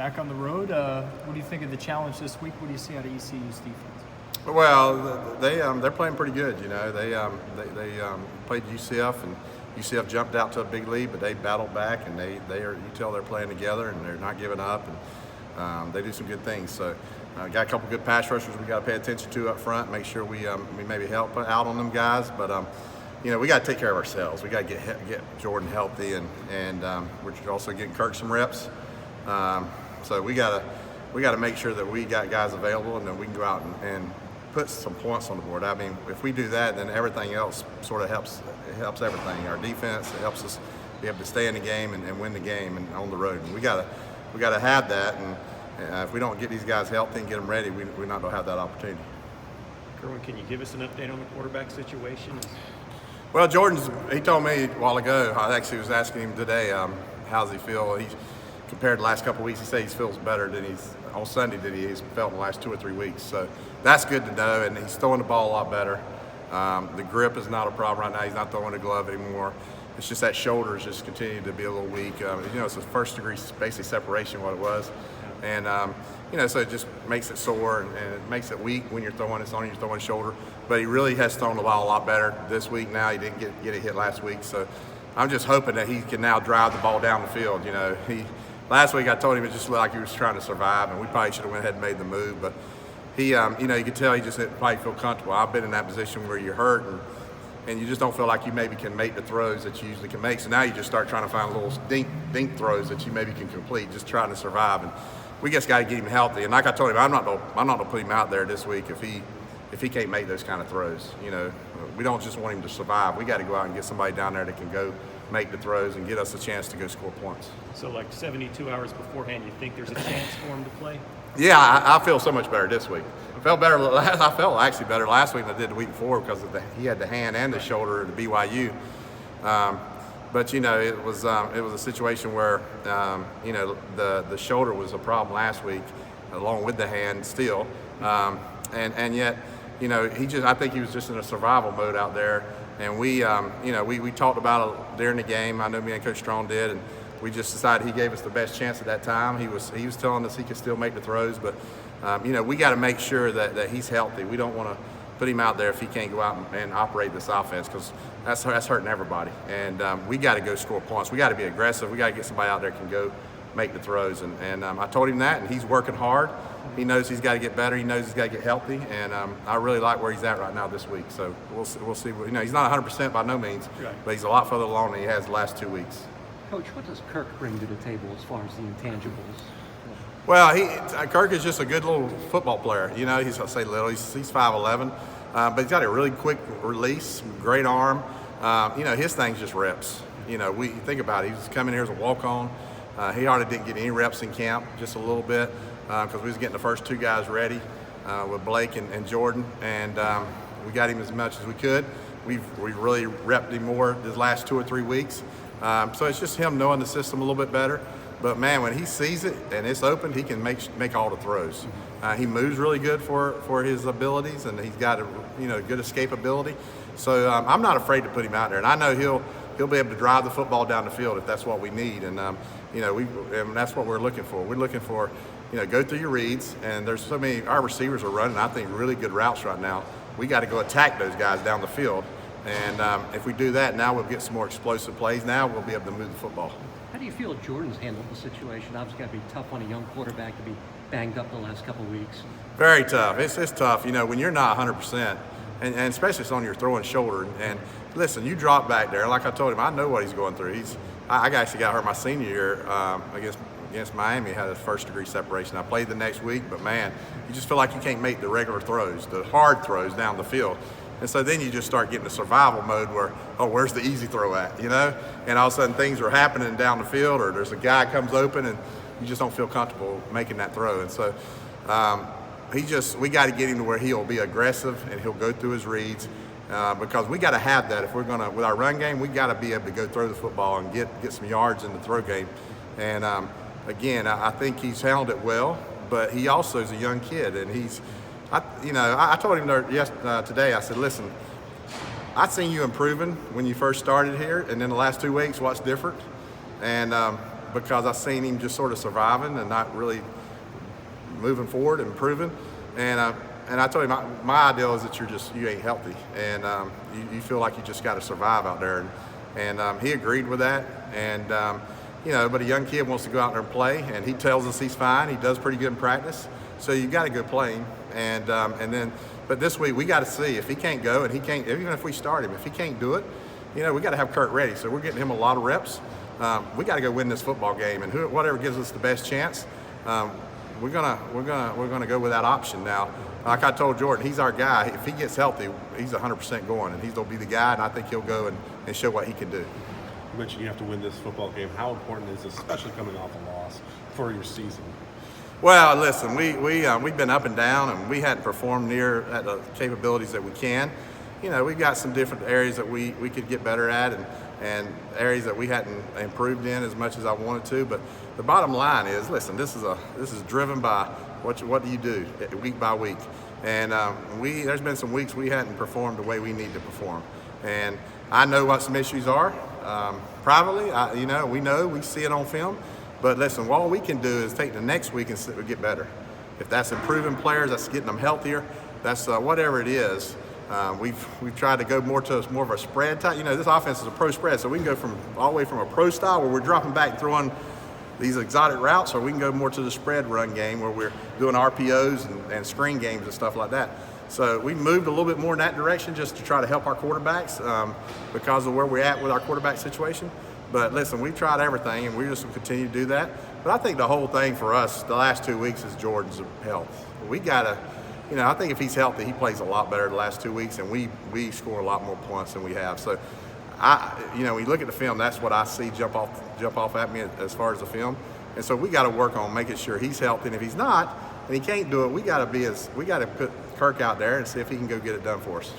Back on the road, what do you think of the challenge this week? What do you see out of ECU's defense? Well, they're playing pretty good. You know, they played UCF, and UCF jumped out to a big lead, but they battled back, and they are, you tell they're playing together, and they're not giving up, and they do some good things. So got a couple good pass rushers we got to pay attention to up front. Make sure we maybe help out on them guys, but you know, we got to take care of ourselves. We got to get Jordan healthy, and we're also getting Kirk some reps. So we got to make sure that we got guys available, and then we can go out and put some points on the board. I mean, if we do that, then everything else sort of helps. It helps everything. Our defense, it helps us be able to stay in the game and win the game and on the road. And we got to have that. And if we don't get these guys healthy and get them ready, we're not going to have that opportunity. Kerwin, can you give us an update on the quarterback situation? Well, he told me a while ago. I actually was asking him today, how does he feel? Compared to the last couple of weeks, he said he feels better than on Sunday than he's felt in the last 2 or 3 weeks. So that's good to know, and he's throwing the ball a lot better. The grip is not a problem right now. He's not throwing the glove anymore. It's just that shoulder is just continuing to be a little weak. You know, it's a first-degree basically separation, what it was. And, you know, so it just makes it sore, and it makes it weak when you're throwing it on your throwing shoulder. But he really has thrown the ball a lot better this week now. He didn't get a hit last week. So I'm just hoping that he can now drive the ball down the field. You know, last week I told him it just looked like he was trying to survive, and we probably should have went ahead and made the move. But he, you know, you could tell he just didn't probably feel comfortable. I've been in that position where you're hurt, and you just don't feel like you maybe can make the throws that you usually can make. So now you just start trying to find little dink throws that you maybe can complete, just trying to survive. And we just got to get him healthy. And like I told him, I'm not gonna put him out there this week if he can't make those kind of throws. You know, we don't just want him to survive. We got to go out and get somebody down there that can go make the throws and get us a chance to go score points. So like 72 hours beforehand, you think there's a chance for him to play? Yeah, I feel so much better this week. I felt actually better last week than I did the week before because he had the hand and the shoulder at the BYU. But you know, it was a situation where you know, the shoulder was a problem last week, along with the hand still, and yet, you know, I think he was just in a survival mode out there. And we talked about it during the game. I know me and Coach Strong did, and we just decided he gave us the best chance at that time. He was telling us he could still make the throws, but you know, we got to make sure that he's healthy. We don't want to put him out there if he can't go out and operate this offense, because that's hurting everybody. And we got to go score points. We got to be aggressive. We got to get somebody out there that can go make the throws. And I told him that, and he's working hard. He knows he's got to get better. He knows he's got to get healthy, and I really like where he's at right now this week. So we'll see. You know, he's not 100% by no means, right, but he's a lot further along than he has the last 2 weeks. Coach, what does Kirk bring to the table as far as the intangibles? Well, Kirk is just a good little football player. You know, I say little. He's 5'11", but he's got a really quick release, great arm. You know, his thing's just reps. You know, we think about it. He was coming here as a walk-on. He hardly didn't get any reps in camp, just a little bit, because we was getting the first 2 guys ready with Blake and Jordan, and we got him as much as we could. We've really repped him more these last 2 or 3 weeks. So it's just him knowing the system a little bit better. But man, when he sees it and it's open, he can make all the throws. He moves really good for his abilities, and he's got a good escapability. So I'm not afraid to put him out there, and I know he'll be able to drive the football down the field if that's what we need. And and that's what we're looking for. We're looking for, go through your reads, and there's so many. Our receivers are running, I think, really good routes right now. We got to go attack those guys down the field, and if we do that, now we'll get some more explosive plays. Now we'll be able to move the football. How do you feel Jordan's handled the situation? Obviously, got to be tough on a young quarterback to be banged up the last couple of weeks. Very tough. It's tough. When you're not 100%, and especially it's on your throwing shoulder. And listen, you drop back there. Like I told him, I know what he's going through. I actually got hurt my senior year against Miami. Had a first-degree separation. I played the next week, but man, you just feel like you can't make the regular throws, the hard throws down the field. And so then you just start getting a survival mode where, where's the easy throw at, And all of a sudden things are happening down the field, or there's a guy comes open and you just don't feel comfortable making that throw. And so we got to get him to where he'll be aggressive and he'll go through his reads because we got to have that. If we're going to, with our run game, we got to be able to go throw the football and get some yards in the throw game. And again, I think he's handled it well, but he also is a young kid, and I told him today, I said, listen, I seen you improving when you first started here, and then the last 2 weeks, what's different? And because I seen him just sort of surviving and not really moving forward and improving. And I told him my ideal is that you ain't healthy, and you feel like you just got to survive out there. And he agreed with that. And but a young kid wants to go out there and play, and he tells us he's fine. He does pretty good in practice, so you got to go play him. But this week we got to see if he can't go, and he can't. Even if we start him, if he can't do it, we got to have Kurt ready. So we're getting him a lot of reps. We got to go win this football game, and whatever gives us the best chance, we're gonna go with that option. Now, like I told Jordan, he's our guy. If he gets healthy, he's 100% going, and he'll be the guy. And I think he'll go and show what he can do. You mentioned you have to win this football game. How important is this, especially coming off a loss, for your season? Well, listen, we've been up and down, and we hadn't performed near at the capabilities that we can. We've got some different areas that we could get better at, and areas that we hadn't improved in as much as I wanted to. But the bottom line is, listen, this is driven by what do you do week by week, and there's been some weeks we hadn't performed the way we need to perform, and I know what some issues are. Privately, we see it on film. But listen, all we can do is take the next week and get better. If that's improving players, that's getting them healthier, that's whatever it is. We've tried to go more of a spread type. This offense is a pro spread, so we can go all the way from a pro style where we're dropping back and throwing these exotic routes, or we can go more to the spread run game where we're doing RPOs and screen games and stuff like that. So we moved a little bit more in that direction just to try to help our quarterbacks because of where we're at with our quarterback situation. But listen, we tried everything, and we just will continue to do that. But I think the whole thing for us the last 2 weeks is Jordan's health. We got to, I think if he's healthy, he plays a lot better the last 2 weeks, and we score a lot more points than we have. So, when you look at the film, that's what I see jump off at me as far as the film. And so we got to work on making sure he's healthy. And if he's not, and he can't do it, we got to put Kirk out there and see if he can go get it done for us.